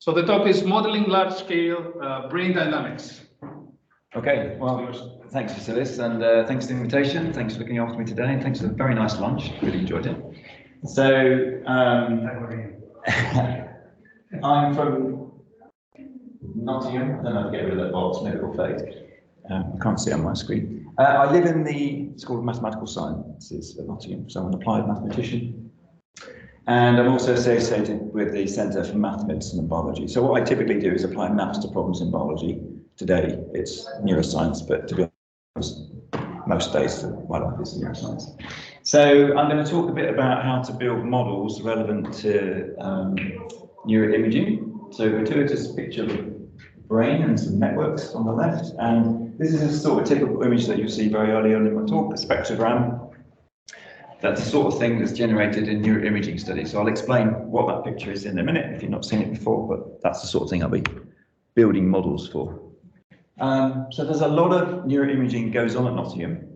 So the talk is modeling large-scale brain dynamics. Okay, well, thanks, Vasilis, and thanks for the invitation. Thanks for looking after me today, and thanks for the very nice lunch. Really enjoyed it. So, I'm from Nottingham. I don't know how to get rid of that box, maybe it'll fade. I can't see it on my screen. I live in the School of Mathematical Sciences at Nottingham, so I'm an applied mathematician. And I'm also associated with the Centre for Math, Medicine and Biology. So what I typically do is apply maths to problems in biology. Today it's neuroscience, but to be honest, most days my life is neuroscience. So I'm going to talk a bit about how to build models relevant to neuroimaging. So gratuitous picture of the brain and some networks on the left. And this is a sort of typical image that you'll see very early on in my talk, a spectrogram. That's the sort of thing that's generated in neuroimaging studies. So I'll explain what that picture is in a minute if you've not seen it before, but that's the sort of thing I'll be building models for. So there's a lot of neuroimaging goes on at Nottingham.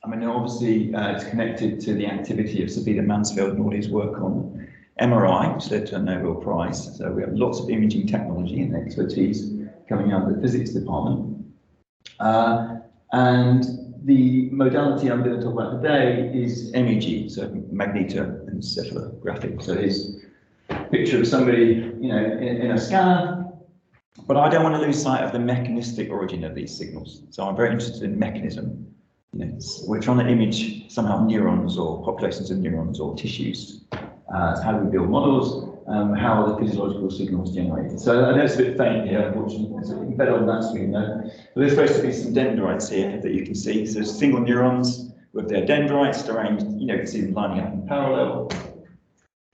I mean, obviously it's connected to the activity of Sir Peter Mansfield and all his work on MRI, which led to a Nobel Prize. So we have lots of imaging technology and expertise coming out of the physics department. And the modality I'm going to talk about today is MEG, so magnetoencephalographic. So here's a picture of somebody, you know, in a scanner. But I don't want to lose sight of the mechanistic origin of these signals. So I'm very interested in mechanism. You know, we're trying to image somehow neurons or populations of neurons or tissues. How do we build models? How are the physiological signals generated? So I know it's a bit faint here, unfortunately. It's better on that screen though. But there's supposed to be some dendrites here that you can see. So there's single neurons with their dendrites arranged. You know, you can see them lining up in parallel.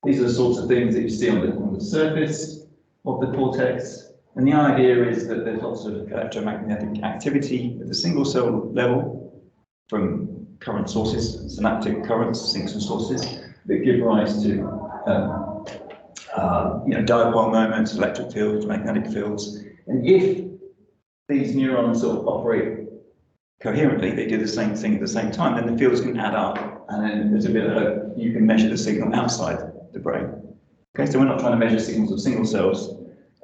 These are the sorts of things that you see on the surface of the cortex. And the idea is that there's lots of electromagnetic activity at the single cell level from current sources, synaptic currents, sinks and sources that give rise to you know, dipole moments, electric fields, magnetic fields. And if these neurons sort of operate coherently, they do the same thing at the same time, then the fields can add up, and then there's a bit of you can measure the signal outside the brain. Okay, so we're not trying to measure signals of single cells.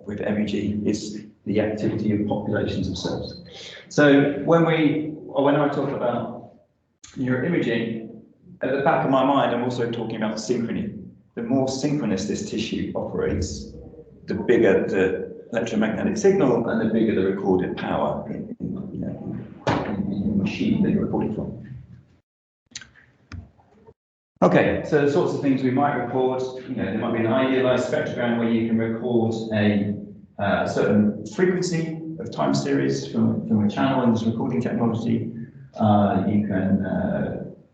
With MEG, it's the activity of populations of cells. So when I talk about neuroimaging, at the back of my mind, I'm also talking about synchrony. The more synchronous this tissue operates, the bigger the electromagnetic signal and the bigger the recorded power in the machine that you're recording from. Okay, so the sorts of things we might record, you know, there might be an idealized spectrogram where you can record a certain frequency of time series from a channel in this recording technology. You can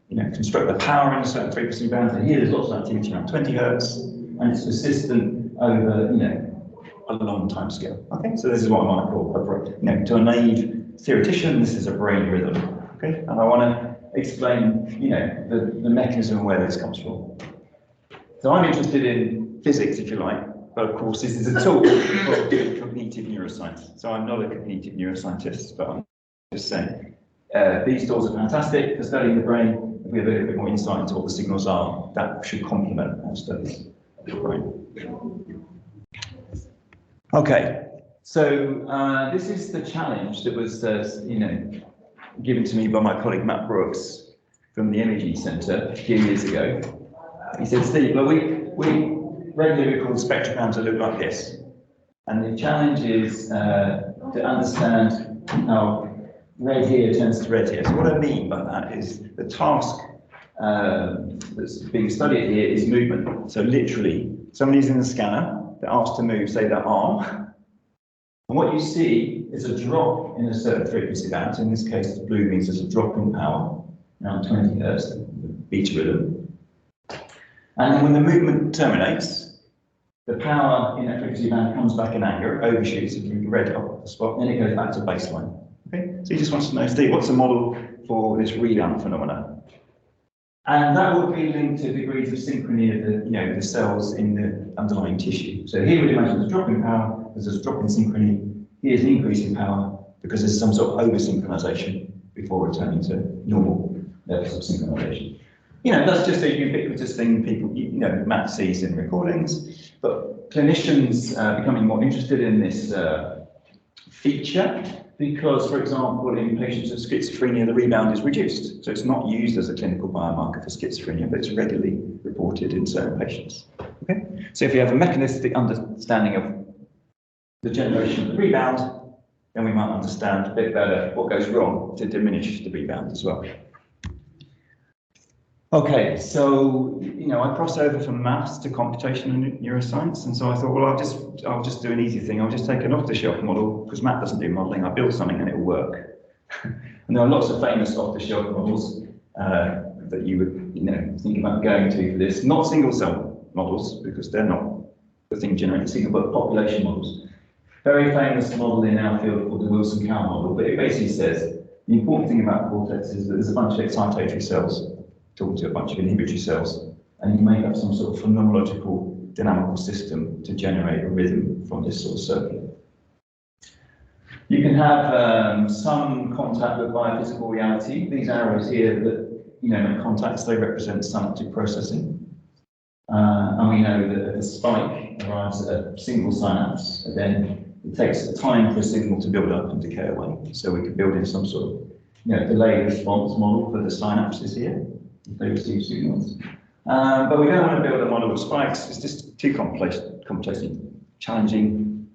you know, construct the power in a certain frequency band. So here there's lots of activity around 20 hertz, and it's persistent over, you know, a long time scale. Okay, so this is what I might call you know, to a naive theoretician, this is a brain rhythm. Okay, and I want to explain, you know, the mechanism of where this comes from. So I'm interested in physics, if you like, but of course this is a tool for doing cognitive neuroscience. So I'm not a cognitive neuroscientist, but I'm just saying these tools are fantastic for studying the brain. If we have a little bit more insight into what the signals are, that should complement our studies of the brain. Okay, so this is the challenge that was, you know, given to me by my colleague Matt Brooks from the MEG Centre a few years ago. He said, Steve, well, we regularly record spectrograms that look like this. And the challenge is to understand how red here turns to red here. So what I mean by that is the task that's being studied here is movement. So literally, somebody's in the scanner, they're asked to move, say, their arm. And what you see is a drop in a certain frequency band. So in this case, blue means there's a drop in power, around 20 hertz, the beta rhythm. And then when the movement terminates, the power in that frequency band comes back in anger, overshoots if you red up the spot, then it goes back to baseline. Okay? So he just wants to know, Steve, what's the model for this rebound phenomena? And that would be linked to degrees of synchrony of the, you know, the cells in the underlying tissue. So here we'd imagine there's a drop in power, there's a drop in synchrony, here's an increase in power because there's some sort of over-synchronization before returning to normal levels of synchronization. You know, that's just a ubiquitous thing people, you know, Matt sees in recordings. But clinicians are becoming more interested in this feature because, for example, in patients with schizophrenia, the rebound is reduced. So it's not used as a clinical biomarker for schizophrenia, but it's regularly reported in certain patients. Okay? So if you have a mechanistic understanding of the generation of the rebound, then we might understand a bit better what goes wrong to diminish the rebound as well. Okay, so I cross over from maths to computational neuroscience, and so I thought, well, I'll just do an easy thing. I'll just take an off-the-shelf model because math doesn't do modelling. I build something and it will work. And there are lots of famous off-the-shelf models that you would think about going to for this. Not single-cell models because they're not the thing generating signal, but population models. Very famous model in our field called the Wilson-Cow model, but it basically says the important thing about cortex is that there's a bunch of excitatory cells talking to a bunch of inhibitory cells, and you make up some sort of phenomenological dynamical system to generate a rhythm from this sort of circuit. You can have some contact with biophysical reality. These arrows here that make contacts, they represent synaptic processing. And we know that if a spike arrives at a single synapse, then it takes time for a signal to build up and decay away. So we could build in some sort of delayed response model for the synapses here, if they receive signals. But we don't want to build a model with spikes. It's just too computationally challenging.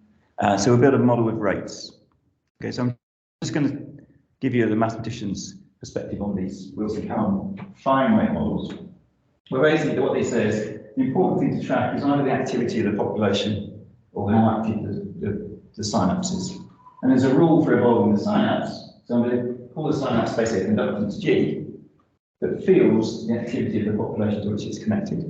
So we'll build a model with rates. Okay, so I'm just going to give you the mathematician's perspective on these Wilson-Cow fine rate models. Well, basically what they say is the important thing to track is either the activity of the population or how active the synapse is. And there's a rule for evolving the synapse. So I'm going to call the synapse basically a conductance G that feels the activity of the population to which it's connected.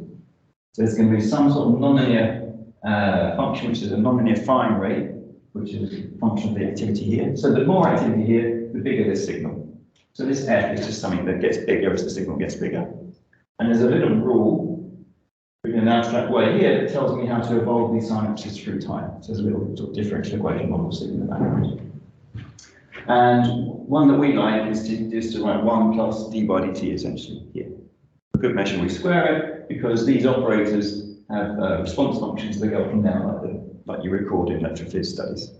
So there's going to be some sort of nonlinear function, which is a nonlinear fine rate, which is a function of the activity here. So the more activity here, the bigger this signal. So this F is just something that gets bigger as the signal gets bigger. And there's a little rule in an abstract way here that tells me how to evolve these synapses through time. So there's a little sort of differential equation model sitting in the background. And one that we like is to write 1 plus d by dt essentially here. For good measure, we square it because these operators have response functions that go up and down like you record in electrophys studies.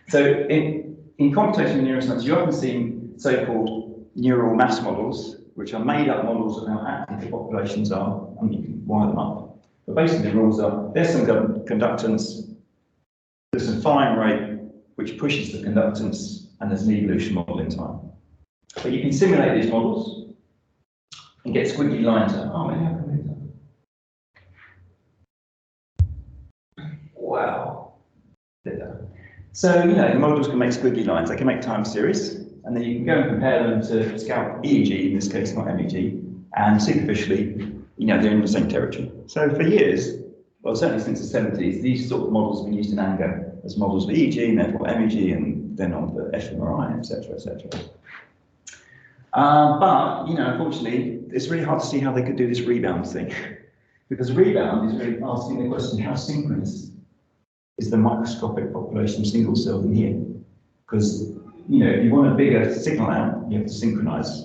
So in computational neuroscience, you often see so-called neural mass models, which are made-up models of how active the populations are, and you can wire them up. But basically the rules are, there's some conductance, there's some fine rate, which pushes the conductance, and there's an evolution model in time. But you can simulate these models and get squiggly lines out. Oh, maybe I can move that. Wow. So, the models can make squiggly lines. They can make time series, and then you can go and compare them to scout EEG, in this case not MEG, and superficially, they're in the same territory. So for years, well, certainly since the 70s, these sort of models have been used in anger as models for EEG, and therefore MEG, and then on the fMRI, etc., etc. But, unfortunately, it's really hard to see how they could do this rebound thing. Because rebound is really asking the question, how synchronous is the microscopic population of single cells in here? Because, if you want a bigger signal out, you have to synchronize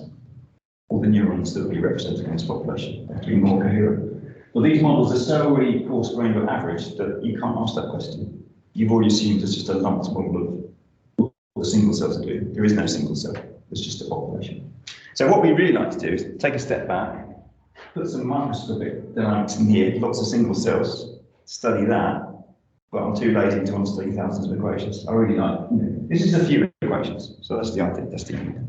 all the neurons that will be represented in this population. They have to be more coherent. Well, these models are so already coarse-grained or average that you can't ask that question. You've already assumed it's just a lumped model of what the single cells are doing. There is no single cell, it's just a population. So what we really like to do is take a step back, put some microscopic dynamics in here, lots of single cells, study that, but I'm too lazy to want to study thousands of equations. I really like, this is a few equations, so that's the idea, that's the idea.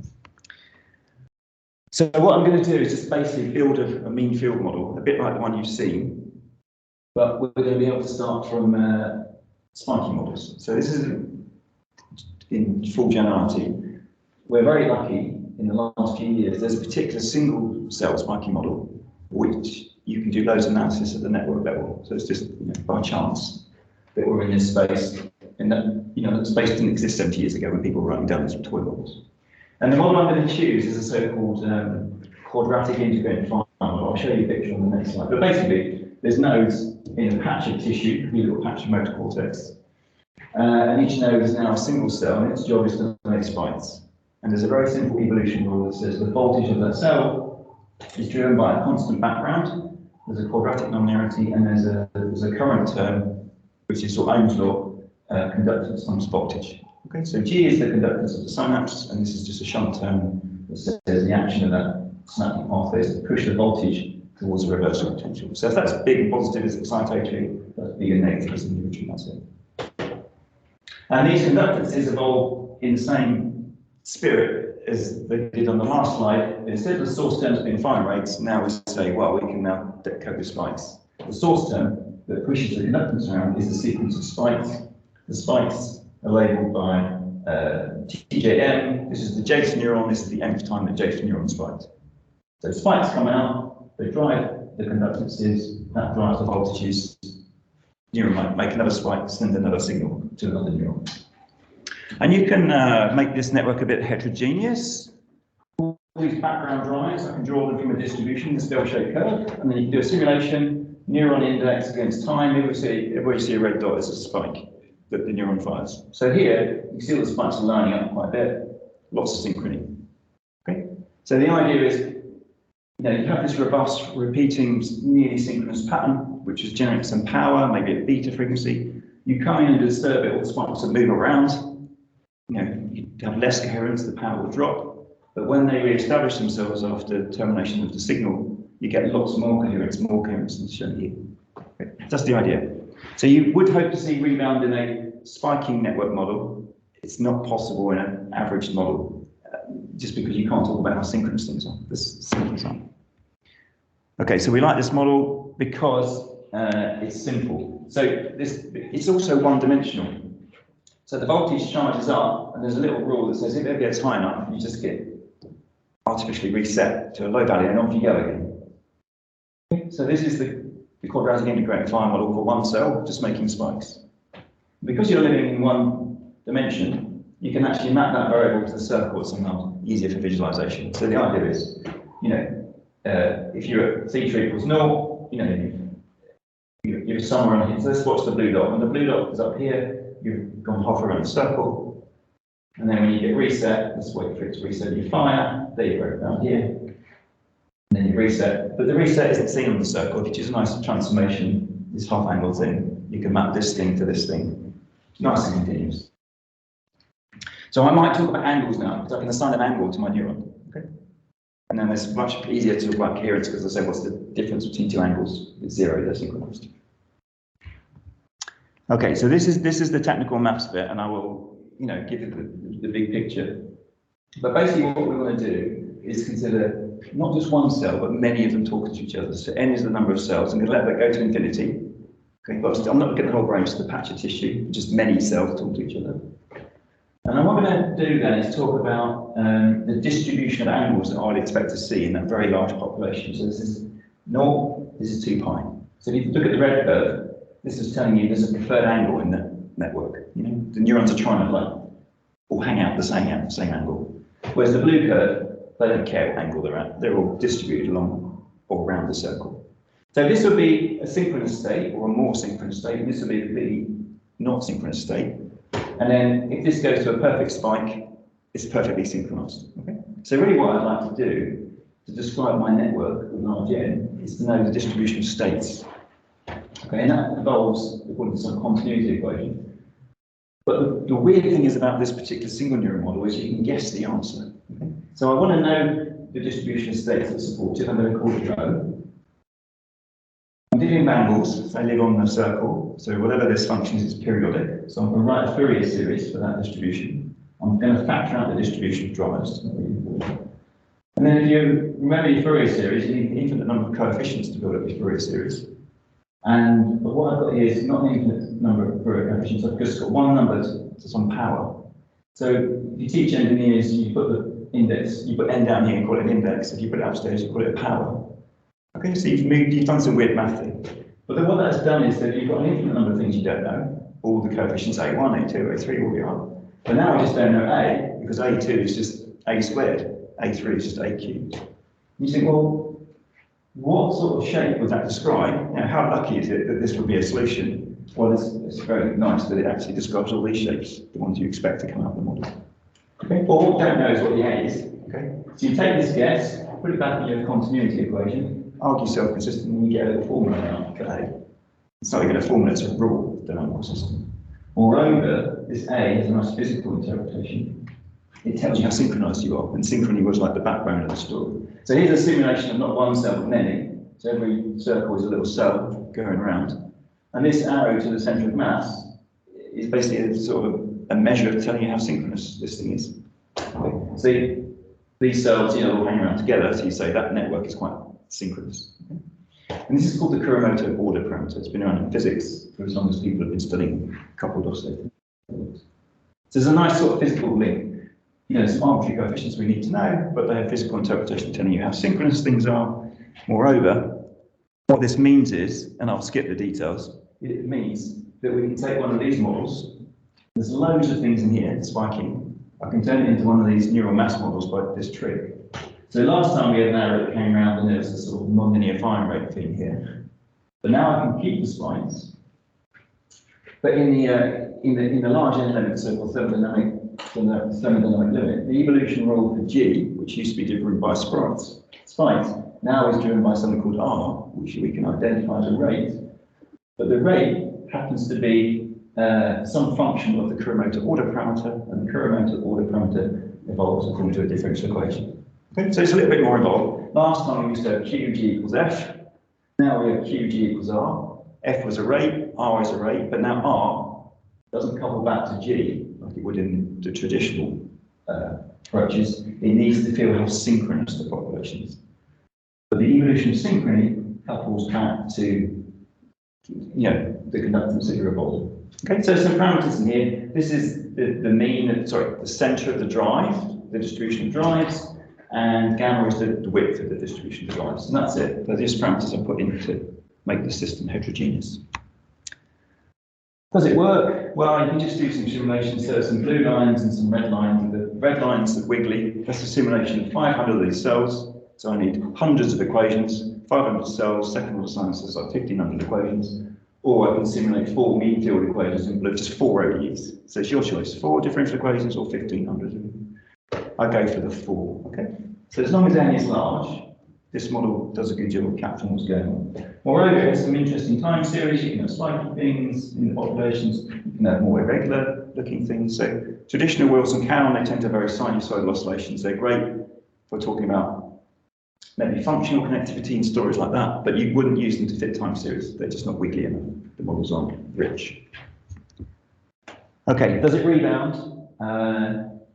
So what I'm going to do is just basically build a mean field model, a bit like the one you've seen, but we're going to be able to start from spiky models. So this is in full generality. We're very lucky in the last few years. There's a particular single cell spiky model which you can do loads of analysis at the network level. So it's just by chance that we're in this space, and that space didn't exist 70 years ago when people were writing down these toy models. And the model I'm going to choose is a so-called quadratic integrated fine model. I'll show you a picture on the next slide. But basically, there's nodes in a patch of tissue, a little patch of motor cortex. And each node is now a single cell, and its job is to make spikes. And there's a very simple evolution rule that says the voltage of that cell is driven by a constant background, there's a quadratic nonlinearity, and there's a current term, which is sort of Ohm's law, conductance times voltage. Okay, so G is the conductance of the synapse, and this is just a shunt term that says the action of that synaptic pathway is to push the voltage towards a reversal potential. So if that's big and positive as excitatory, that's big and negative as inhibitory, that's it. And these conductances evolve in the same spirit as they did on the last slide. Instead of the source terms being fine rates, now we say, well, we can now decode the spikes. The source term that pushes the conductance around is the sequence of spikes. The spikes are labelled by TJM. This is the Jth neuron, this is the nth time that Jth neuron spikes. So spikes come out, they drive the conductances, that drives the voltages. Neuron might make another spike, send another signal to another neuron. And you can make this network a bit heterogeneous. All these background drives, I can draw them from a distribution, this bell-shaped curve, and then you can do a simulation, neuron index against time. Everybody see a red dot as a spike that the neuron fires. So here, you see all the spikes are lining up quite a bit, lots of synchrony. Okay? So the idea is, you have this robust, repeating, nearly synchronous pattern, which is generating some power, maybe a beta frequency. You come in and disturb it, all the spikes will move around. You have less coherence, the power will drop. But when they re-establish themselves after termination of the signal, you get lots more coherence than shown here. Okay. That's the idea. So you would hope to see rebound in a spiking network model. It's not possible in an averaged model, just because you can't talk about how synchronous things are. This synchronous are. Okay, so we like this model because it's simple. So it's also one-dimensional. So the voltage charges up, and there's a little rule that says if it gets high enough, you just get artificially reset to a low value, and off you go again. So this is the quadratic integrated fire model for one cell, just making spikes. Because you're living in one dimension, you can actually map that variable to the circle somehow easier for visualization. So the idea is, if you're at θ equals 0, you're somewhere on here. So let's watch the blue dot. When the blue dot is up here, you've gone half around the circle. And then when you get reset, let's wait for it to reset your fire. There you go, down here. And then you reset. But the reset isn't seen on the circle. If you choose a nice transformation, this half angle thing, you can map this thing to this thing. Nice and continuous. So I might talk about angles now, because I can assign an angle to my neuron. Okay? And then it's much easier to talk about coherence, because I say, what's the difference between two angles? It's zero, they're synchronized. Okay, so this is the technical maths bit, and I will, give you the big picture. But basically, what we want to do is consider not just one cell, but many of them talking to each other. So n is the number of cells. I'm going to let that go to infinity. Okay, but I'm not looking at the whole brain, just the patch of tissue, just many cells talk to each other. And what we're going to do then is talk about the distribution of angles that I'd expect to see in that very large population. So this is 0, this is 2 pi. So if you look at the red curve, this is telling you there's a preferred angle in the network. The neurons are trying to all hang out the same angle. Whereas the blue curve, they don't care what angle they're at. They're all distributed along or around the circle. So this would be a synchronous state or a more synchronous state, and this would be a completely not synchronous state. And then if this goes to a perfect spike, it's perfectly synchronized. Okay? So really what I'd like to do to describe my network with large N is to know the distribution of states. Okay, and that involves, according to some continuity equation. But the weird thing is about this particular single neuron model is you can guess the answer. Okay? So I want to know the distribution of states that support it. I'm going to call it rho. I'm dealing with angles, so I live on the circle. So whatever this function is periodic. So I'm going to write a Fourier series for that distribution. I'm going to factor out the distribution of drives. And then if you remember your Fourier series, you need an infinite number of coefficients to build up your Fourier series. But what I've got here is not an infinite number of Fourier coefficients, I've just got one number to some power. So if you teach engineers, you put the index, you put n down here and call it an index. If you put it upstairs, you call it a power. Okay, so you've done some weird math thing. But then what that's done is that you've got an infinite number of things you don't know. All the coefficients A1, A2, A3, all you are. But now I just don't know A, because A2 is just A squared, A3 is just A cubed. You think, well, what sort of shape would that describe? How lucky is it that this would be a solution? Well, it's very nice that it actually describes all these shapes, the ones you expect to come out of the model. Okay, but what we don't know is what the A is. Okay, so you take this guess, put it back in your continuity equation. argue self-consistent, and you get a little formula out for A. It's not even a formula, it's a rule of the dynamical system. Moreover, this A has a nice physical interpretation. It tells you how synchronized you are, and synchrony was like the backbone of the story. So here's a simulation of not one cell, but many. So every circle is a little cell going around. And this arrow to the center of mass is basically a sort of a measure of telling you how synchronous this thing is. Okay. So these cells, all hang around together, so you say that network is quite synchronous. Okay. And this is called the Kuromoto order parameter. It's been around in physics for as long as people have been studying coupled oscillator. So there's a nice sort of physical link. Some arbitrary coefficients we need to know, but they have physical interpretation telling you how synchronous things are. Moreover, what this means is, and I'll skip the details, it means that we can take one of these models. There's loads of things in here spiking. I can turn it into one of these neural mass models by this trick. So last time we had an arrow that came around and there was a sort of non-linear firing rate thing here. But now I can keep the spikes. But in the large n-limit circle thermodynamic limit, the evolution rule for G, which used to be driven by spikes, now is driven by something called R, which we can identify as a rate. But the rate happens to be some function of the Kuromoto order parameter, and the Kuromoto order parameter evolves according to a differential equation. Okay, so it's a little bit more involved. Last time we used to have QG equals F. Now we have QG equals R. F was a rate, R is a rate, but now R doesn't couple back to G like it would in the traditional approaches. It needs to feel how synchronous the population is. But the evolution of synchrony couples back to the conductance that you're evolving. Okay, so some parameters in here. This is the center of the drive, the distribution of drives, and gamma is the width of the distribution of drives, and that's it. So these parameters are put in to make the system heterogeneous. Does it work? Well, you can just do some simulations. So some blue lines and some red lines. The red lines are wiggly. That's a simulation of 500 of these cells. So I need hundreds of equations, 500 cells, second order sciences like 1500 equations. Or I can simulate 4 mean field equations in blue, just 4 ODEs. So it's your choice, 4 differential equations or 1500. I go for the 4, okay? So as long as n is large, this model does a good job of capturing what's going on. Moreover, it has some interesting time series. You can have spiky things in the populations. You can have more irregular looking things. So traditional Wilson Cowan, they tend to have very sinusoidal oscillations. They're great for talking about maybe functional connectivity and stories like that, but you wouldn't use them to fit time series. They're just not wiggly enough. The models aren't rich. Okay, does it rebound?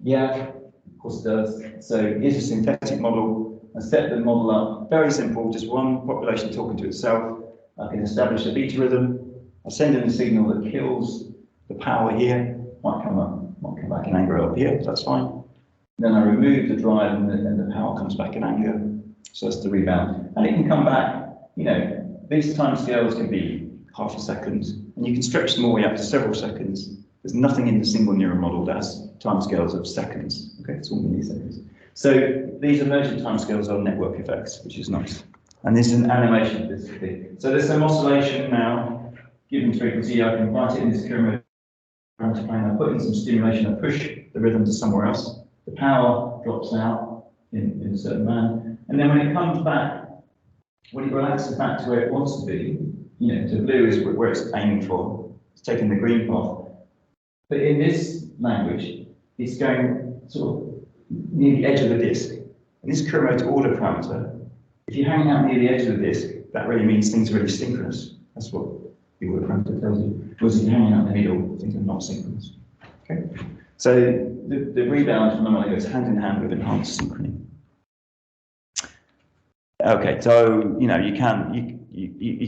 Yeah, of course it does. So here's a synthetic model. I set the model up, very simple, just one population talking to itself. I can establish a beta rhythm. I send in a signal that kills the power here. Might come back in anger up here, that's fine. Then I remove the drive and the power comes back in anger. So that's the rebound. And it can come back, these timescales can be half a second, and you can stretch them all the way up to several seconds. There's nothing in the single neuron model that has timescales of seconds. Okay, it's all milliseconds. So these emergent timescales are network effects, which is nice. And this is an animation of this thing. So there's some oscillation now, given frequency. I can write it in this Kuromoto parameter plane. I put in some stimulation. I push the rhythm to somewhere else. The power drops out in a certain manner. And then when it comes back, when it relaxes back to where it wants to be, to blue is where it's aiming for. It's taking the green path. But in this language, it's going sort of near the edge of the disk. And this Kuromoto order parameter, if you're hanging out near the edge of the disk, that really means things are really synchronous. That's what the order parameter tells you. Whereas if you're hanging out in the middle, things are not synchronous. Okay. So the rebound phenomenon goes hand in hand with enhanced synchrony. Okay, so you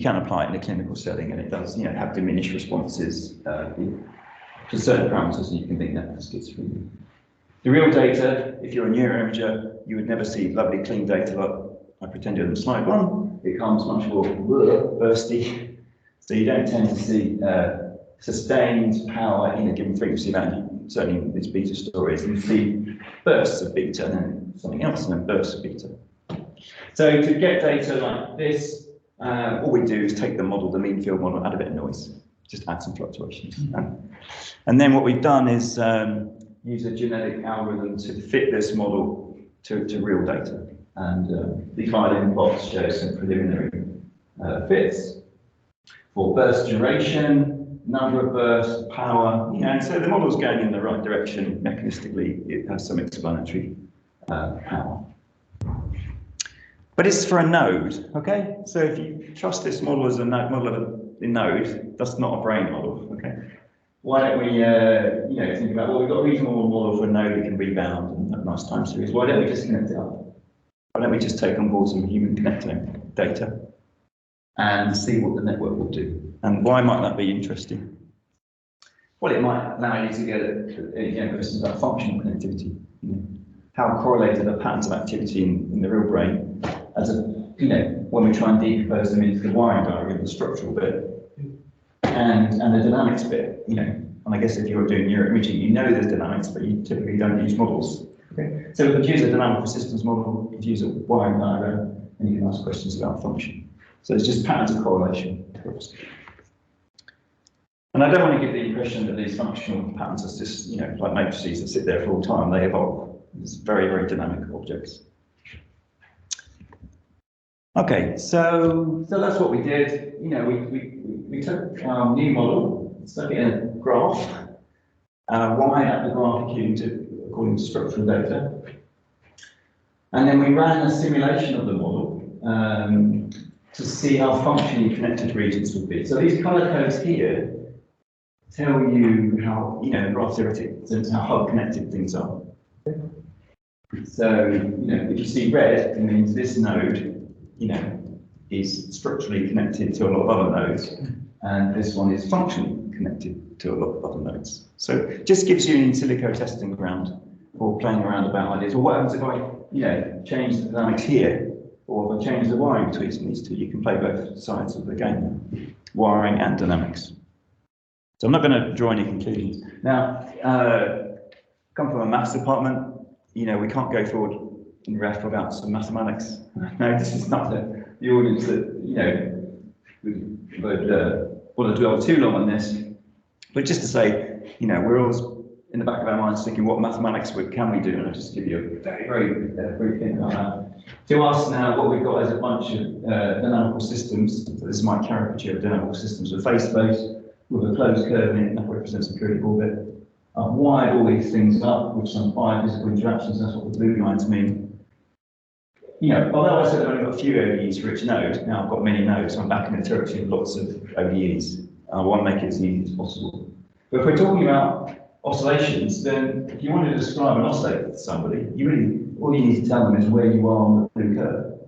can apply it in a clinical setting, and it does have diminished responses to certain parameters, and you can link that to schizophrenia. The real data, if you're a neuroimager, you would never see lovely clean data like I pretended on slide 1. It comes much more bursty, so you don't tend to see sustained power in a given frequency value. Certainly in these beta stories, you see bursts of beta and then something else and then bursts of beta. So to get data like this, all we do is take the model, the mean field model, add a bit of noise, just add some fluctuations. And then what we've done is use a genetic algorithm to fit this model to real data. And the file box shows some preliminary fits for burst duration, number of bursts, power, and so the model's going in the right direction. Mechanistically, it has some explanatory power. But it's for a node, okay? So if you trust this model as a model of a node, that's not a brain model, okay? Why don't we, think about, well, we've got a reasonable model for a node that can rebound and have nice time series. Why don't we just connect it up? Why don't we just take on board some human connector data and see what the network will do? And why might that be interesting? Well, it might allow you to get questions about functional connectivity. How correlated are patterns of activity in the real brain when we try and decompose them into the wiring diagram, the structural bit, and the dynamics bit, And I guess if you're doing neuroimaging, you know there's dynamics, but you typically don't use models. Okay, so we could use a dynamical systems model, we could use a wiring diagram, and you can ask questions about function. So it's just patterns of correlation. And I don't want to give the impression that these functional patterns are just, like matrices that sit there for all time. They evolve. It's very, very dynamic objects. Okay, so that's what we did. We took our new model, stuck it in a graph, wired up the graph according to structural data, and then we ran a simulation of the model to see how functionally connected regions would be. So these color codes here tell you how, graph theoretic, how hub connected things are. So, if you see red, it means this node, is structurally connected to a lot of other nodes, and this one is functionally connected to a lot of other nodes. So it just gives you an in silico testing ground for playing around about ideas. Well, what happens if I, change the dynamics here, or if I change the wiring between these two? You can play both sides of the game, wiring and dynamics. So I'm not going to draw any conclusions. Now, come from a maths department, we can't go forward in ref about some mathematics. No, this is not the audience that, would want to dwell too long on this. But just to say, we're always in the back of our minds thinking, what mathematics can we do? And I'll just give you a very, very brief hint about that. To us now, what we've got is a bunch of dynamical systems. So this is my caricature of dynamical systems with phase space, with a closed curve in it, that represents a periodic orbit. I've wired all these things up with some physical interactions, that's what the blue lines mean. Although I said I've only got a few ODEs for each node, now I've got many nodes, so I'm back in the territory of lots of ODEs. I want to make it as easy as possible. But if we're talking about oscillations, then if you want to describe an oscillator to somebody, all you need to tell them is where you are on the blue curve,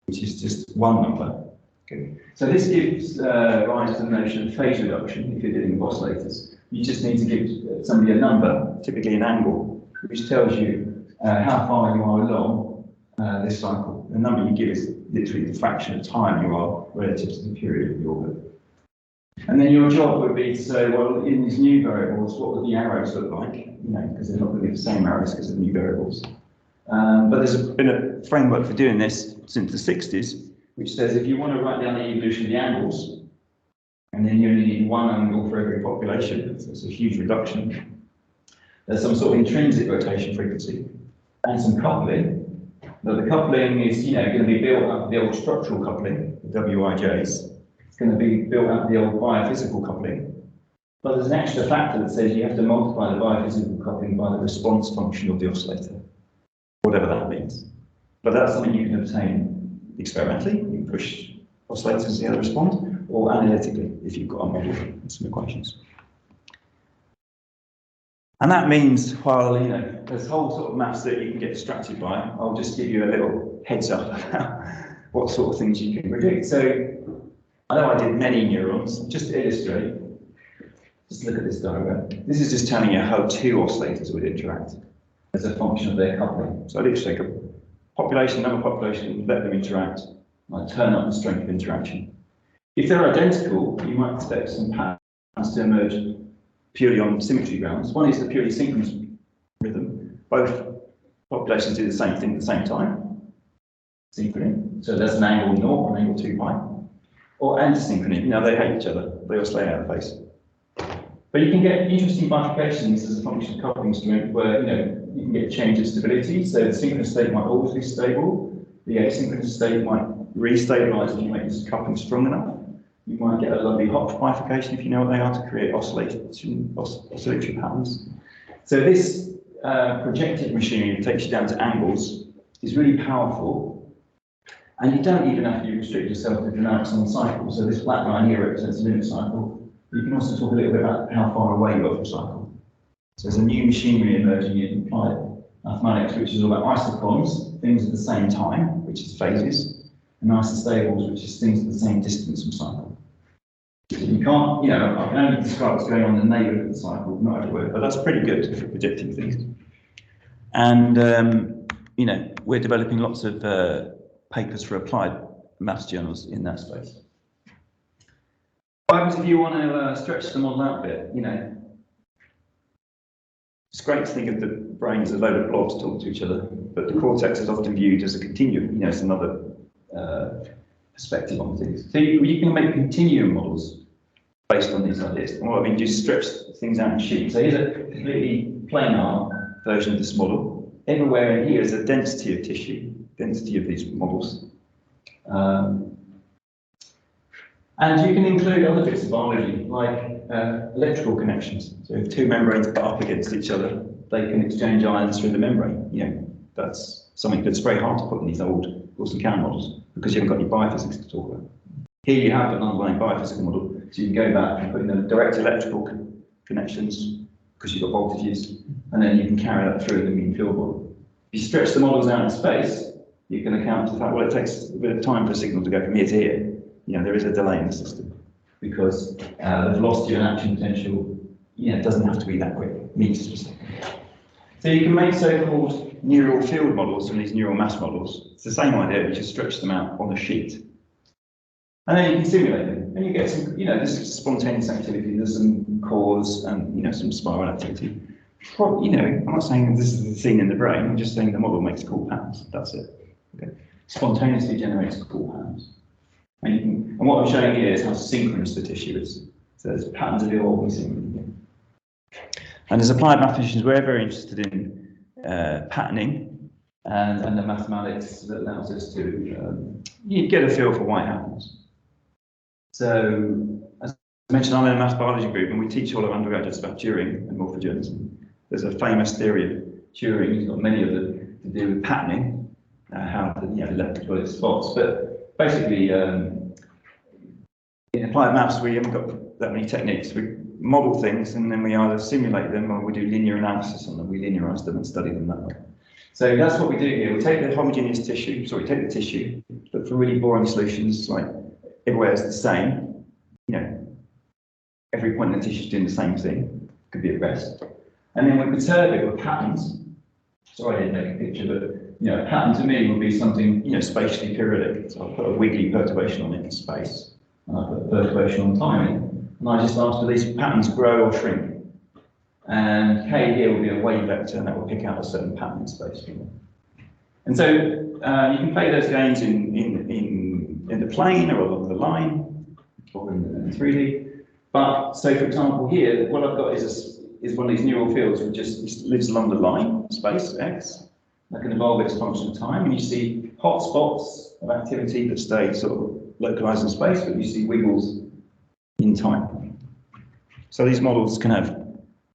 which is just one number. Okay. So this gives rise to the notion of phase reduction if you're dealing with oscillators. You just need to give somebody a number, typically an angle, which tells you how far you are along this cycle. The number you give is literally the fraction of time you are relative to the period of the orbit. And then your job would be to say, well, in these new variables, what would the arrows look like? Because they're not going to be the same arrows because of new variables. But there's been a framework for doing this since the 60s, which says if you want to write down the evolution of the angles, and then you only need one angle for every population, so it's a huge reduction. There's some sort of intrinsic rotation frequency and some coupling. Now the coupling is, going to be built out of the old structural coupling, the WIJs. It's going to be built out of the old biophysical coupling. But there's an extra factor that says you have to multiply the biophysical coupling by the response function of the oscillator, whatever that means. But that's something you can obtain experimentally. You can push oscillators and see how they respond, or analytically if you've got a model and some equations. And that means, while there's whole sort of maths that you can get distracted by, I'll just give you a little heads up about what sort of things you can predict. So I know I did many neurons. Just to illustrate, just look at this diagram. This is just telling you how two oscillators would interact as a function of their coupling. So I literally take a population, another population, let them interact, and I turn up the strength of interaction. If they're identical, you might expect some patterns to emerge purely on symmetry grounds. One is the purely synchronous rhythm. Both populations do the same thing at the same time. Synchrony. So there's an angle 0 and an angle 2 pi. Or antisynchrony. They hate each other. They oscillate out of phase. But you can get interesting bifurcations as a function of coupling strength where you can get change of stability. So the synchronous state might always be stable, The asynchronous state might restabilize if you make this coupling strong enough. You might get a lovely Hopf bifurcation, if you know what they are, to create oscillatory patterns. So this projected machinery that takes you down to angles is really powerful, and you don't even have to restrict yourself to dynamics on the cycle. So this black line here represents a limit cycle. You can also talk a little bit about how far away you are from cycle. So there's a new machinery emerging in applied mathematics, which is all about isochrones, things at the same time, which is phases, and isostables, which is things at the same distance from cycle. So you can't, I can only describe what's going on in the neighbourhood of the cycle, not everywhere, but that's pretty good if you're predicting things. And, we're developing lots of papers for applied maths journals in that space. But if you want to stretch the model out a bit, it's great to think of the brain as a load of blobs talking to each other, but the cortex is often viewed as a continuum, it's another perspective on things. So you can make continuum models based on these ideas. And what I mean, just stretch things out in sheets. So here's a completely planar version of this model. Everywhere in here is a density of tissue, density of these models. And you can include other bits of biology, like electrical connections. So if two membranes butt up against each other, they can exchange ions through the membrane. That's something that's very hard to put in these old Wilson-Cowan models, because you haven't got any biophysics to talk about. Here you have an underlying biophysical model, so you can go back and put in the direct electrical connections, because you've got voltages, and then you can carry that through the mean field model. If you stretch the models out in space, you can account for the fact, well, it takes a bit of time for a signal to go from here to here. There is a delay in the system, because the velocity and action potential, doesn't have to be that quick, meters per second. So you can make so-called neural field models from these neural mass models. It's the same idea, we just stretch them out on a sheet. And then you can simulate them, and you get some, there's spontaneous activity, there's some cause, and some spiral activity. Well, I'm not saying this is the scene in the brain, I'm just saying the model makes cool patterns, that's it. Okay. Spontaneously generates cool patterns. And what I'm showing here is how synchronous the tissue is. So there's patterns of evolving synchronously. And as applied mathematicians, we're very interested in patterning and the mathematics that allows us to get a feel for why it happens. So, as I mentioned, I'm in a maths biology group, and we teach all our undergraduates about Turing and morphogenism. There's a famous theory of Turing, he's got many of them, to do with patterning, how the electrical spots. But basically, in applied maths, we haven't got that many techniques. We model things, and then we either simulate them or we do linear analysis on them. We linearize them and study them that way. So that's what we do here. We take the homogeneous tissue, we take the tissue, look for really boring solutions, like everywhere is the same. Every point in the tissue is doing the same thing. Could be at rest. And then we perturb it with patterns. Sorry, I didn't make a picture, but a pattern to me would be something spatially periodic. So I'll put a wiggly perturbation on it in space, and I put a perturbation on time, and I just ask, do these patterns grow or shrink? And K here will be a wave vector, and that will pick out a certain pattern in space. And so you can play those games in the plane or along the line, or in 3D. But so, for example, here, what I've got is one of these neural fields which just lives along the line, space, x, that can evolve its function of time, and you see hot spots of activity that stay sort of localized in space, but you see wiggles in time. So these models can have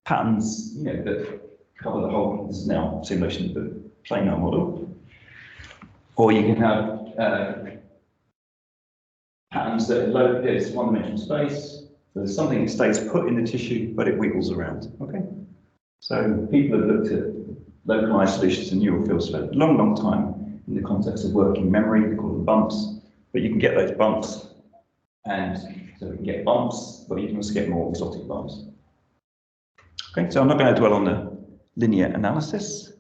patterns, that cover the whole. This is now simulation of the planar model, or you can have patterns that are it's one-dimensional space. So there's something that stays put in the tissue, but it wiggles around. Okay. So people have looked at localized solutions to neural fields for a long, long time in the context of working memory. They call them bumps, but you can get those bumps, and so we can get bumps, but you can also get more exotic bumps. Okay, so I'm not going to dwell on the linear analysis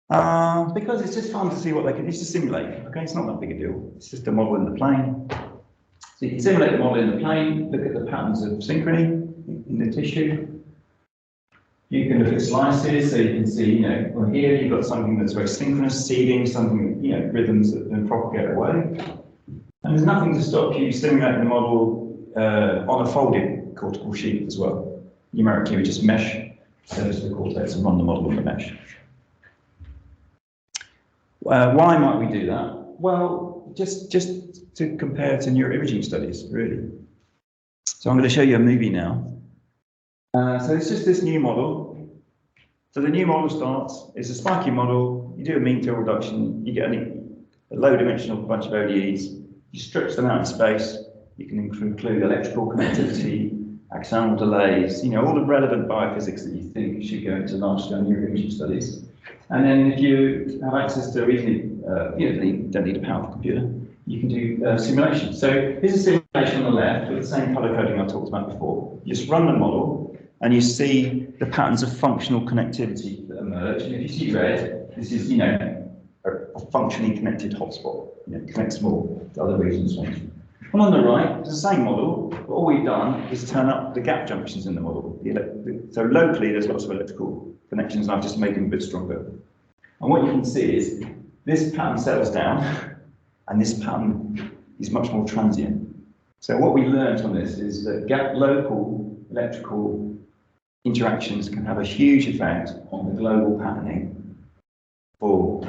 because it's just fun to see what they can. It's just simulate. Okay, it's not that big a deal. It's just a model in the plane. So you can simulate the model in the plane. Look at the patterns of synchrony in the tissue. You can look at slices, so you can see, well, here you've got something that's very synchronous, seeding, something, rhythms that then propagate away. And there's nothing to stop you simulating the model on a folded cortical sheet as well. Numerically, we just mesh the surface of the cortex and run the model on the mesh. Why might we do that? Well, just to compare to neuroimaging studies, really. So I'm going to show you a movie now. So it's just this new model. So the new model starts, it's a spiky model, you do a mean field reduction, you get a low-dimensional bunch of ODEs, you stretch them out in space, you can include electrical connectivity, axonal delays, all the relevant biophysics that you think should go into large-scale neuroimaging studies. And then if you have access to reasonably, you don't need a powerful computer, you can do simulation. So here's a simulation on the left with the same color coding I talked about before. You just run the model and you see the patterns of functional connectivity that emerge. And if you see red, this is, a functionally connected hotspot. It connects more to other regions. And on the right, it's the same model, but all we've done is turn up the gap junctions in the model. So locally, there's lots of electrical connections, and I've just made them a bit stronger. And what you can see is this pattern settles down, and this pattern is much more transient. So what we learned from this is that local electrical interactions can have a huge effect on the global patterning for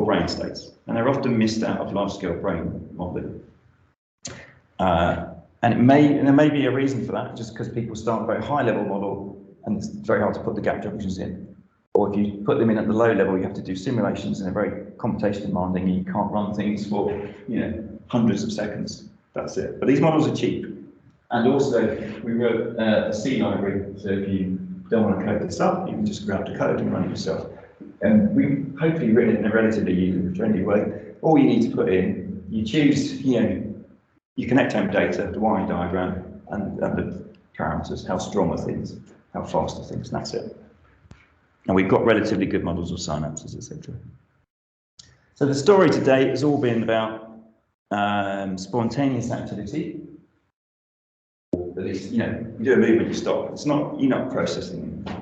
brain states, and they're often missed out of large-scale brain modeling. And there may be a reason for that, just because people start a very high-level model, and it's very hard to put the gap junctions in. Or if you put them in at the low level, you have to do simulations, and they're very computation demanding, and you can't run things for hundreds of seconds. That's it. But these models are cheap. And also, we wrote a C library, so if you don't want to code this up, you can just grab the code and run it yourself. And we've hopefully written it in a relatively user-friendly way. All you need to put in, you choose, you connect home data, the wiring diagram, and the parameters, how strong are things, how fast are things, and that's it. And we've got relatively good models of synapses, etc. So the story today has all been about spontaneous activity. At least, you do a movement, you stop. You're not processing it.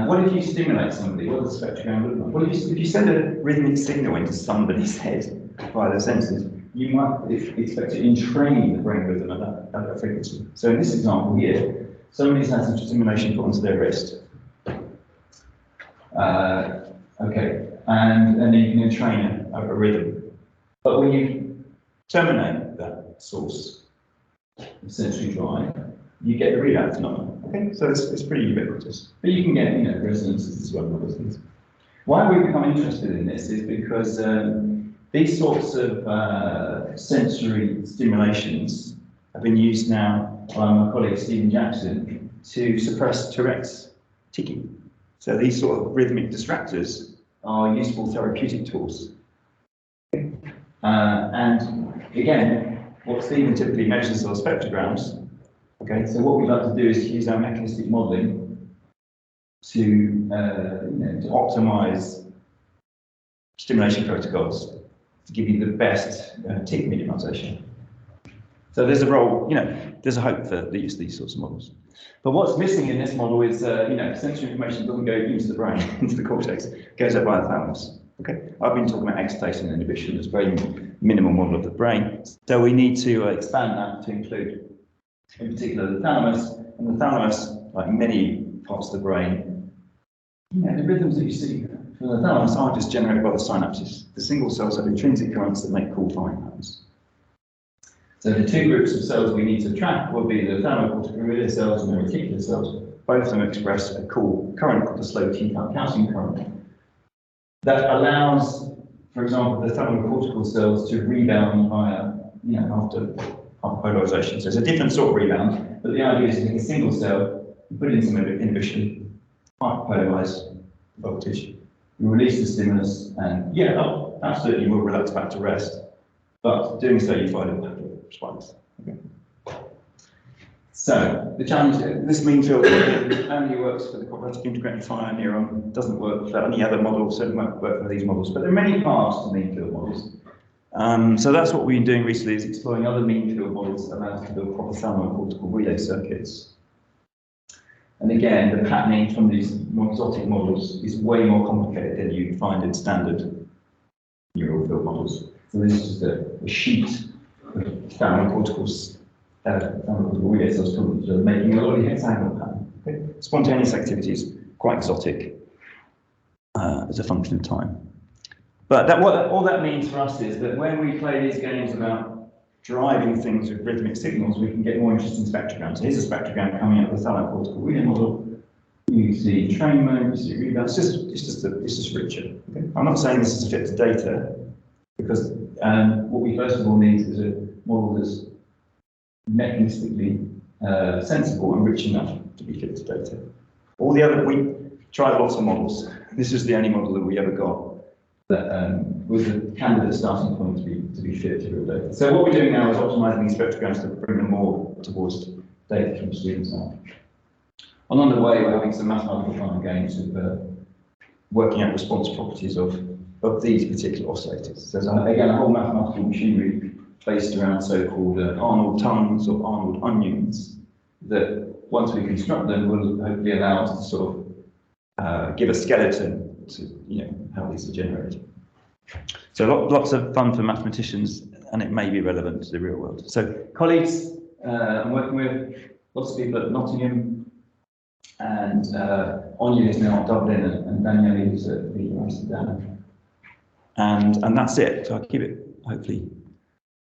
What if you stimulate somebody? What does the spectrogram look like? Well, if you send a rhythmic signal into somebody's head via the senses, you might expect to entrain the brain rhythm at that frequency. So in this example here, somebody's had some stimulation put onto their wrist. Okay, and then you can entrain a rhythm. But when you terminate that source, the sensory drive, you get the rebound phenomenon. Okay, so it's pretty ubiquitous. But you can get resonances as well and other things. Why we've become interested in this is because these sorts of sensory stimulations have been used now by my colleague Stephen Jackson to suppress Tourette's ticking. So these sort of rhythmic distractors are useful therapeutic tools. And again, what Stephen typically measures are spectrograms. Okay, so what we'd like to do is use our mechanistic modelling to optimise stimulation protocols to give you the best tick minimisation. So there's a role, there's a hope for the use of these sorts of models. But what's missing in this model is, sensory information doesn't go into the brain, into the cortex, it goes up by the thalamus. Okay, I've been talking about excitation and inhibition as a very minimal model of the brain. So we need to expand that to include, in particular, the thalamus. And the thalamus, like many parts of the brain, the rhythms that you see from the thalamus aren't just generated by the synapses. The single cells have intrinsic currents that make cool firing patterns. So the two groups of cells we need to track will be the thalamocorticoid cells and the reticular cells. Both of them express a cool current called the slow calcium current that allows, for example, the thalamocortical cells to rebound via, after polarization. So it's a different sort of rebound, but the idea is to take a single cell, you put in some inhibition, hyperpolarize voltage, you release the stimulus, and absolutely you will relax back to rest. But doing so, you find a pattern of spikes. Okay. So the challenge, this mean field only works for the cooperative integrating fire neuron, doesn't work for any other model, certainly won't work for these models, but there are many parts to mean field models. So that's what we've been doing recently, is exploring other mean field models that allow us to build proper thalamocortical relay circuits. And again, the patterning from these more exotic models is way more complicated than you'd find in standard neural field models. So this is just a sheet of thalamocortical relay cells making a lot of hexagonal pattern. Okay. Spontaneous activity is quite exotic as a function of time. But all that means for us is that when we play these games about driving things with rhythmic signals, we can get more interesting spectrograms. So here's a spectrogram coming out of the thallic cortical relay model. You see entrainment, you see rebound. It's just richer. Okay? I'm not saying this is fit to data, because what we first of all need is a model that's mechanistically sensible and rich enough to be fit to data. All the other, we tried lots of models. This is the only model that we ever got that was a candidate starting point to be fit to real data. So what we're doing now is optimizing these spectrograms to bring them more towards data from students now. And on the way, we're having some mathematical fun and games of working out response properties of these particular oscillators. So there's, again, a whole mathematical machinery based around so-called Arnold tongues or Arnold onions that, once we construct them, will hopefully allow us to sort of give a skeleton to how these are generated. So lots of fun for mathematicians, and it may be relevant to the real world. So colleagues, I'm working with lots of people at Nottingham, and Anya is now at Dublin, and Danielle is at the Amsterdam. And that's it. So I'll keep it hopefully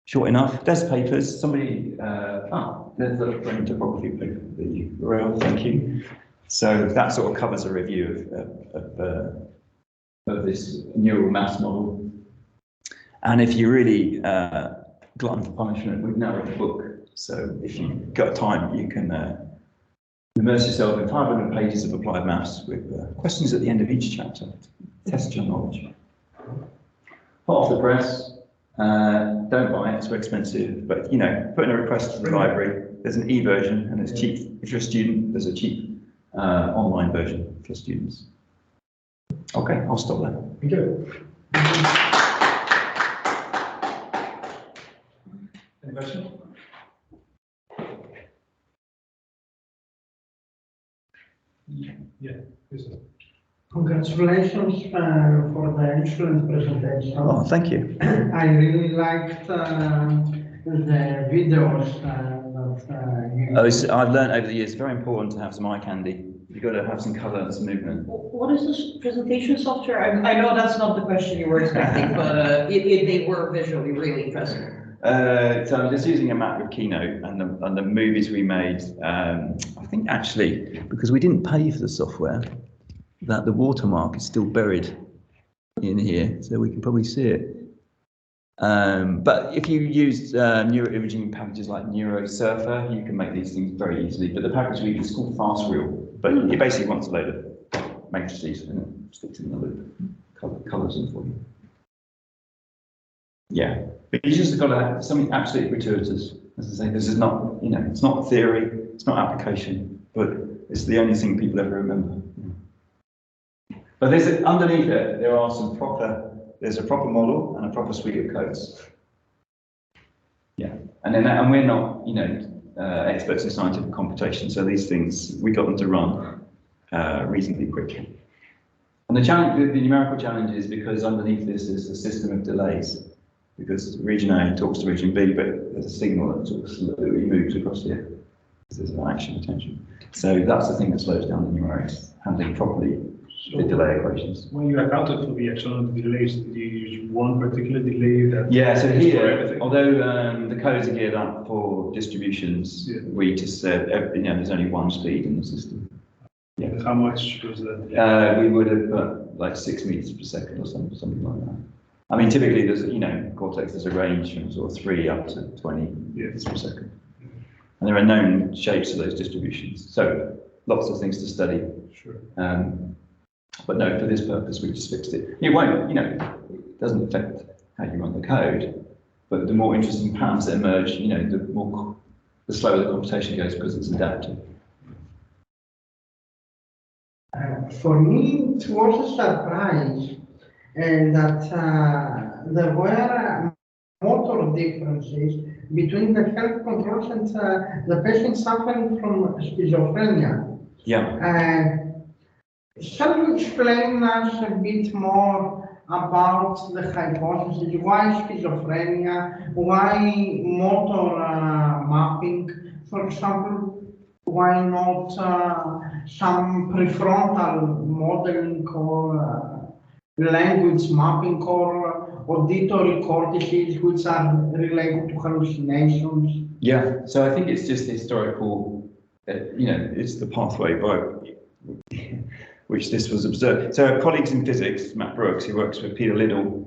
short enough. There's papers. Somebody, there's a topography paper that you wrote. Thank you. So that sort of covers a review of this neural mass model. And if you really glutton for punishment, we've now written a book. So if you've got time, you can immerse yourself in 500 pages of applied maths with questions at the end of each chapter. Test your knowledge. Hot off the press. Don't buy it, it's very expensive, but put in a request to the library. There's an e-version and it's cheap. If you're a student, there's a cheap online version for students. Okay, I'll stop there. Thank you. Any questions? Yeah, please. Congratulations for the excellent presentation. Oh, thank you. I really liked the videos that you I've learned over the years, it's very important to have some eye candy. You've got to have some colour and some movement. What is this presentation software? I know that's not the question you were expecting, but they were visually really impressive. So I'm just using a map with Keynote and the movies we made. I think actually, because we didn't pay for the software, that the watermark is still buried in here, so we can probably see it. But if you use neuroimaging packages like NeuroSurfer, you can make these things very easily. But the package we use is called FastReal. But it basically wants a load of matrices and it sticks in the loop, colours them for you. Yeah, but you just got to have something absolutely gratuitous. As I say, this is not, it's not theory, it's not application, but it's the only thing people ever remember. But underneath it, there are there's a proper model and a proper suite of codes. Yeah, and we're not, experts in scientific computation, so these things, we got them to run reasonably quickly. And the numerical challenge is because underneath this is a system of delays, because region A talks to region B, but there's a signal that sort of slowly moves across here. There's an action potential. So that's the thing that slows down the numerics, handling properly the delay equations. When you accounted for the external delays, did you use one particular delay that? Yeah, so is for here, everything? although the codes are geared up for distributions, we just said, there's only one speed in the system. Yeah. And how much was that? We would have put like 6 meters per second or something like that. I mean, typically there's, Cortex, there's a range from sort of 3 up to 20 meters per second. And there are known shapes of those distributions. So lots of things to study. Sure. But no, for this purpose, we just fixed it. It won't, it doesn't affect how you run the code, but the more interesting patterns that emerge, the slower the computation goes because it's adaptive. For me, it was a surprise that there were motor differences between the health controls and the patient suffering from schizophrenia. Yeah. Shall you explain us a bit more about the hypothesis? Why schizophrenia? Why motor mapping? For example, why not some prefrontal modeling or language mapping or auditory cortices, which are related to hallucinations? Yeah, so I think it's just historical, it's the pathway by which this was observed. So our colleagues in physics, Matt Brooks, who works with Peter Liddell,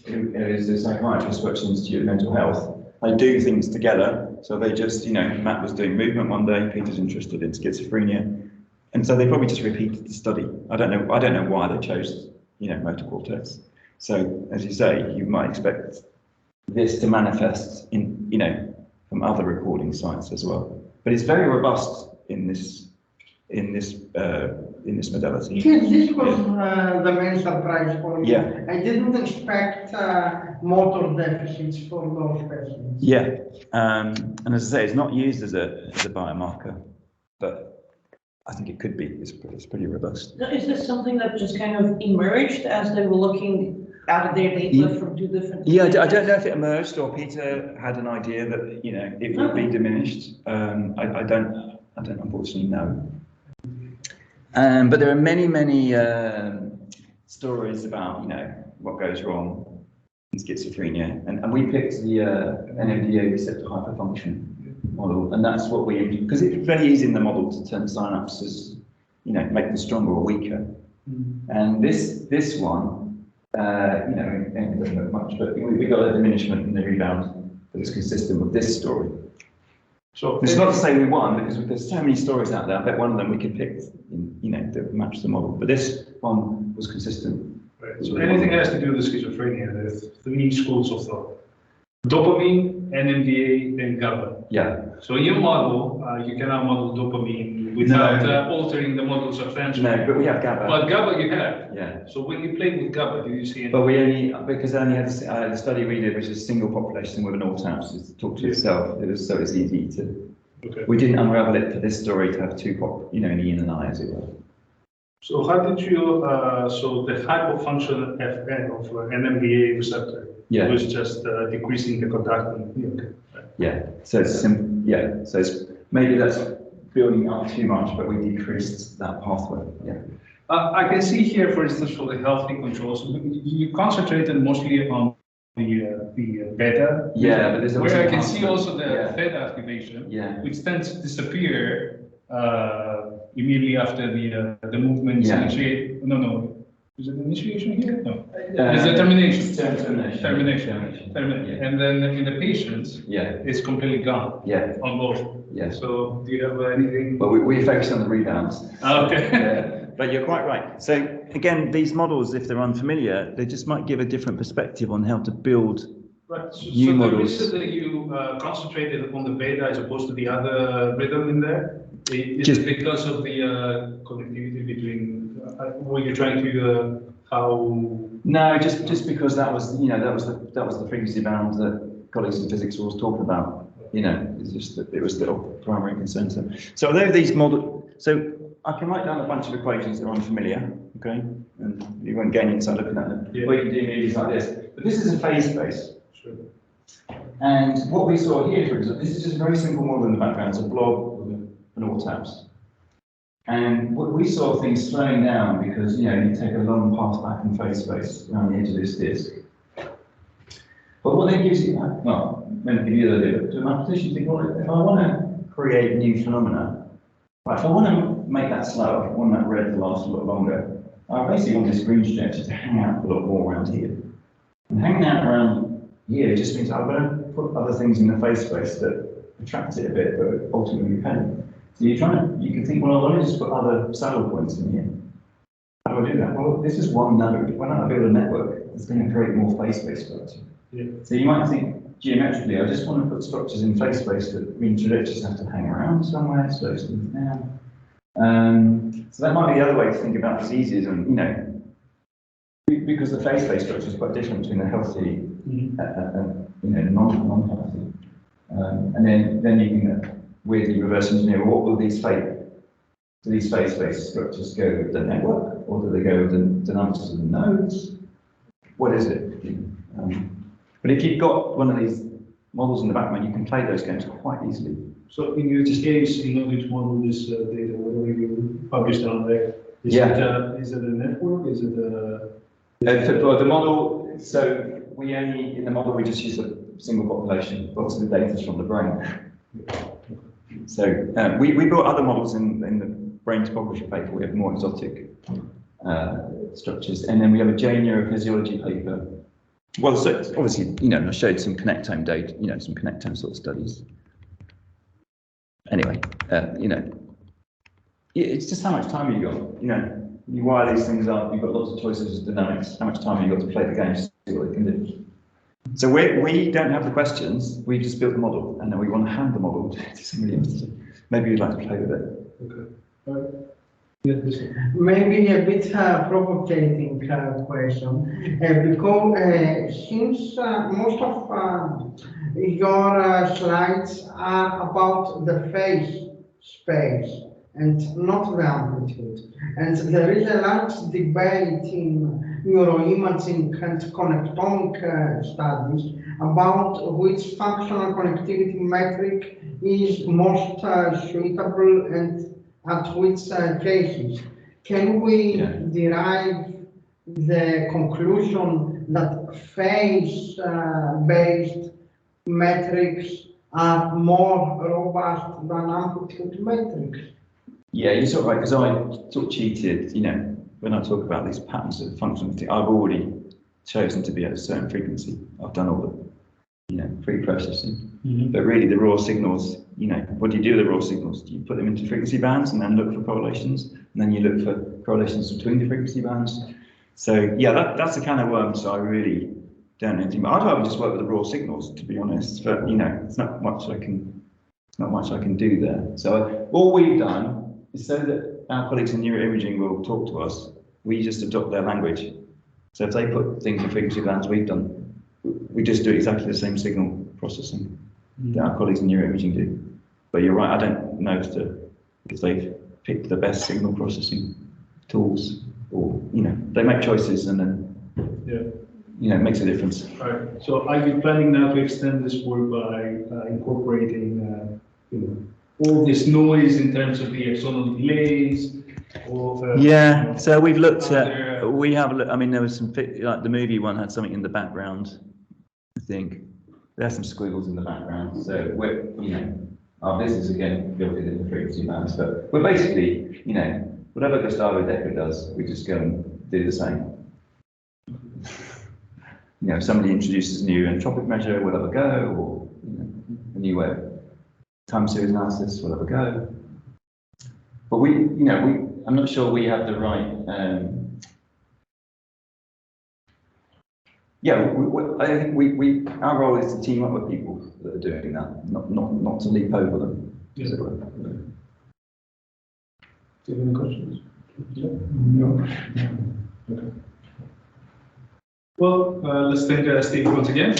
who is a psychiatrist, works in the Institute of Mental Health, they do things together. So they just, Matt was doing movement one day, Peter's interested in schizophrenia. And so they probably just repeated the study. I don't know why they chose, motor cortex. So as you say, you might expect this to manifest in, from other recording sites as well. But it's very robust in this modality. Yes, this was the main surprise for me. Yeah. I didn't expect motor deficits for those patients. Yeah, and as I say, it's not used as a biomarker, but I think it could be. It's pretty robust. Is this something that just kind of emerged as they were looking at their data from two different? Yeah, I don't know if it emerged or Peter had an idea that it would be diminished. I don't unfortunately know. But there are many stories about what goes wrong in schizophrenia, and we picked the NMDA receptor hyperfunction model, and that's what because it's very easy in the model to turn synapses, make them stronger or weaker. And this one, it doesn't look much, but we got a diminishment in the rebound that is consistent with this story. So it's not to say we won, because there's so many stories out there. I bet one of them we could pick, that match the model. But this one was consistent. Right. So anything has to do with schizophrenia, there's three schools of thought: dopamine, NMDA, and GABA. Yeah. So in your model, you cannot model dopamine without altering the model substantially. No, but we have GABA. But GABA you have. Yeah. So when you played with GABA, did you see any? But because I only had the study we did, which is a single population with an autopsy, to talk to itself. So it's easy to. Okay. We didn't unravel it for this story to have two an E and an I, as it were. So how did you, so the hypofunction FN of NMDA receptor was just decreasing the conducting? Yeah, so it's simple. Yeah, so it's maybe that's building up too much, but we decreased that pathway. Yeah. I can see here, for instance, for the healthy controls, you concentrated mostly on the beta. Yeah, but there's where I can see also the theta activation, which tends to disappear immediately after the movement initiate. No. Is it initiation here? No. It's the termination. Termination. And then in the patients, it's completely gone. Yeah. On both. Yeah. So do you have anything? Well, we focus on the rebounds. Okay. But you're quite right. So again, these models, if they're unfamiliar, they just might give a different perspective on how to build new models. So the reason that you concentrated on the beta as opposed to the other rhythm in there, is just it because of the connectivity between, were you trying to, how? No, just because that was, that was the frequency bound that colleagues in physics always talk about. It's just that it was the primary concern. So although these models, so I can write down a bunch of equations that are unfamiliar, okay, and you won't gain insight looking at them. Or you can do movies like this. But this is a phase space. Sure. And what we saw here, for example, this is just a very simple model in the background. It's a blob with an all-taps. And we saw things slowing down because, you take a long path back in phase space around the edge of this disk. But what that gives you, well, let me give you the idea, but to a mathematician, you think, well, if I want to create new phenomena, if I want to make that slower, I want that red to last a lot longer, I basically want this green trajectory to hang out a lot more around here. And hanging out around here just means I'm going to put other things in the phase space that attract it a bit, but ultimately repel. So you can think, well, why don't I just put other saddle points in here? How do I do that? Well, this is one node. Why don't I build a network that's going to create more phase space structure? Yeah. So you might think geometrically, I just want to put structures in phase space that mean trajectories have to hang around somewhere, slow things down. So that might be the other way to think about diseases, and because the phase space structure is quite different between the healthy and non-healthy. And then you can weirdly reverse engineer. What will these do these phase space structures go with the network, or do they go with the numbers of the nodes? What is it? But if you've got one of these models in the background, you can play those games quite easily. So in your case, in order to model this data, whatever you published on there, is it a network? Is it For the model, so we only, in the model, we just use a single population, lots of the data is from the brain. So we built other models in the brain topography paper. We have more exotic structures, and then we have a J neurophysiology paper. Well, so obviously, I showed some connectome data, some connectome sort of studies. Anyway, it's just how much time you got. You wire these things up. You've got lots of choices of dynamics. How much time have you got to play the game to see what it can do? So we don't have the questions. We just built the model, and then we want to hand the model to somebody else. Maybe you'd like to play with it. Okay. All right. Yeah, maybe a bit provocating question, because since most of your slides are about the phase space and not the amplitude, and there is a large debate in neuroimaging and connectomic studies about which functional connectivity metric is most suitable and at which cases. Can we derive the conclusion that phase-based metrics are more robust than amplitude metrics? Yeah, you're sort of right, because I sort of cheated, when I talk about these patterns of functional, I've already chosen to be at a certain frequency. I've done all the, pre-processing. Mm-hmm. But really the raw signals, what do you do with the raw signals? Do you put them into frequency bands and then look for correlations? And then you look for correlations between the frequency bands. So yeah, that's the kind of worm, so I really don't know anything. But I'd rather just work with the raw signals, to be honest. But it's not much I can do there. So all we've done is so that our colleagues in neuroimaging will talk to us, we just adopt their language. So if they put things in frequency bands, we just do exactly the same signal processing that our colleagues in neuroimaging do. But you're right, I don't know if they've picked the best signal processing tools, or they make choices and then it makes a difference. All right. So are you planning now to extend this work by incorporating all this noise in terms of the axonal delays? So we've looked at, there was some, like the movie one had something in the background, I think. There's some squiggles in the background, so we're, our business again built it in the frequency bands, but we're basically, whatever Gustavo Decker does, we just go and do the same. If somebody introduces a new entropic measure, we'll have a go, or a new way of time series analysis, we'll have a go. But I'm not sure we have the right. I think our role is to team up with people that are doing that, not to leap over them. Yes. Do you have any questions? No. Okay. Well, let's thank Steve once again.